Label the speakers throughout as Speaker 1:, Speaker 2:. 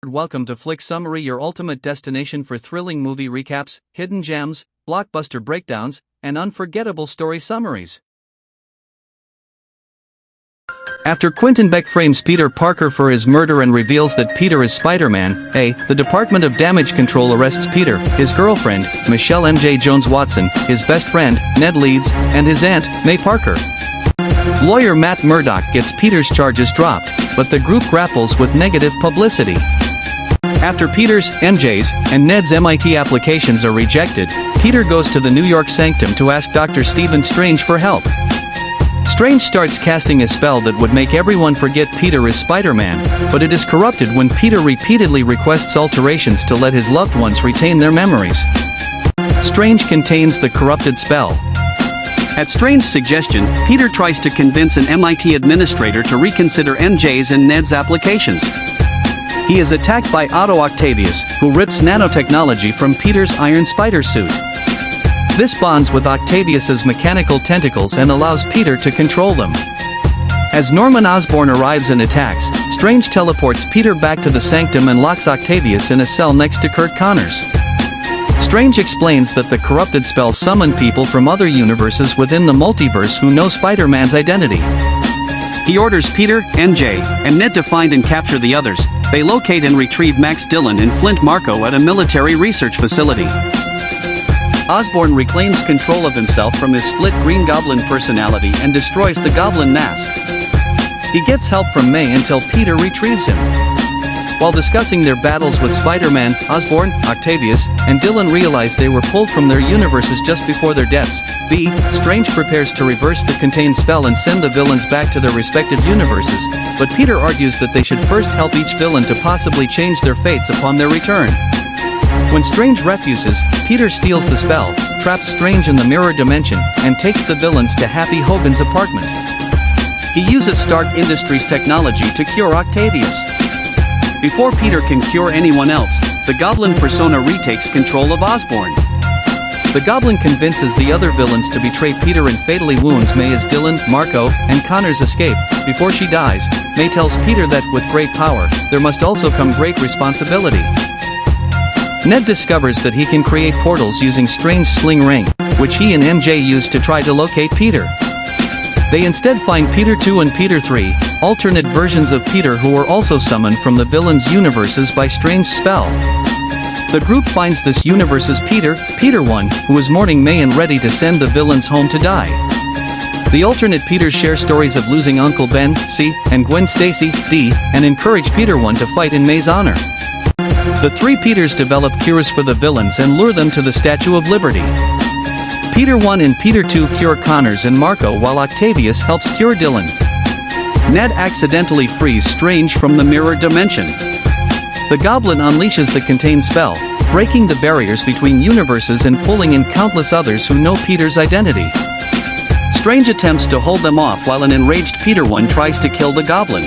Speaker 1: Welcome to Flicksummary, your ultimate destination for thrilling movie recaps, hidden gems, blockbuster breakdowns, and unforgettable story summaries. After Quentin Beck frames Peter Parker for his murder and reveals that Peter is Spider-Man, the Department of Damage Control arrests Peter, his girlfriend, Michelle MJ Jones-Watson, his best friend, Ned Leeds, and his aunt, May Parker. Lawyer Matt Murdock gets Peter's charges dropped, but the group grapples with negative publicity. After Peter's, MJ's, and Ned's MIT applications are rejected, Peter goes to the New York Sanctum to ask Dr. Stephen Strange for help. Strange starts casting a spell that would make everyone forget Peter is Spider-Man, but it is corrupted when Peter repeatedly requests alterations to let his loved ones retain their memories. Strange contains the corrupted spell. At Strange's suggestion, Peter tries to convince an MIT administrator to reconsider MJ's and Ned's applications. He is attacked by Otto Octavius, who rips nanotechnology from Peter's iron spider suit. This bonds with Octavius's mechanical tentacles and allows Peter to control them. As Norman Osborn arrives and attacks, Strange teleports Peter back to the Sanctum and locks Octavius in a cell next to Kurt Connors. Strange explains that the corrupted spells summon people from other universes within the multiverse who know Spider-Man's identity. He orders Peter, MJ, and Ned to find and capture the others. They locate and retrieve Max Dillon and Flint Marko at a military research facility. Osborn reclaims control of himself from his split Green Goblin personality and destroys the Goblin mask. He gets help from May until Peter retrieves him. While discussing their battles with Spider-Man, Osborn, Octavius, and Dillon realize they were pulled from their universes just before their deaths. Strange prepares to reverse the contained spell and send the villains back to their respective universes, but Peter argues that they should first help each villain to possibly change their fates upon their return. When Strange refuses, Peter steals the spell, traps Strange in the mirror dimension, and takes the villains to Happy Hogan's apartment. He uses Stark Industries technology to cure Octavius. Before Peter can cure anyone else, the Goblin persona retakes control of Osborn. The Goblin convinces the other villains to betray Peter and fatally wounds May as Dillon, Marko, and Connors escape. Before she dies, May tells Peter that, with great power, there must also come great responsibility. Ned discovers that he can create portals using Strange's sling ring, which he and MJ use to try to locate Peter. They instead find Peter 2 and Peter 3, alternate versions of Peter who were also summoned from the villains' universes by Strange's spell. The group finds this universe's Peter 1, who is mourning May and ready to send the villains home to die. The alternate Peters share stories of losing Uncle Ben, C, and Gwen Stacy, D, and encourage Peter 1 to fight in May's honor. The three Peters develop cures for the villains and lure them to the Statue of Liberty. Peter 1 and Peter 2 cure Connors and Marko while Octavius helps cure Dillon. Ned accidentally frees Strange from the mirror dimension. The Goblin unleashes the contained spell, breaking the barriers between universes and pulling in countless others who know Peter's identity. Strange attempts to hold them off while an enraged Peter 1 tries to kill the Goblin.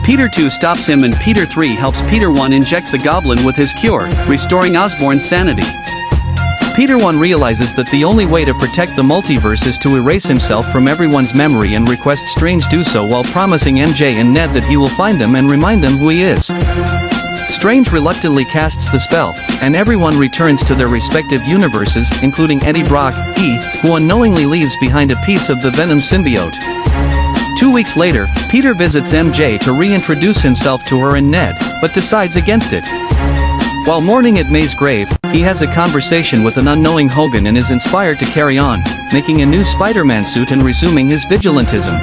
Speaker 1: Peter 2 stops him and Peter 3 helps Peter 1 inject the Goblin with his cure, restoring Osborn's sanity. Peter 1 realizes that the only way to protect the multiverse is to erase himself from everyone's memory and requests Strange do so while promising MJ and Ned that he will find them and remind them who he is. Strange reluctantly casts the spell, and everyone returns to their respective universes, including Eddie Brock, who unknowingly leaves behind a piece of the Venom symbiote. 2 weeks later, Peter visits MJ to reintroduce himself to her and Ned, but decides against it. While mourning at May's grave, he has a conversation with an unknowing Hogan and is inspired to carry on, making a new Spider-Man suit and resuming his vigilantism.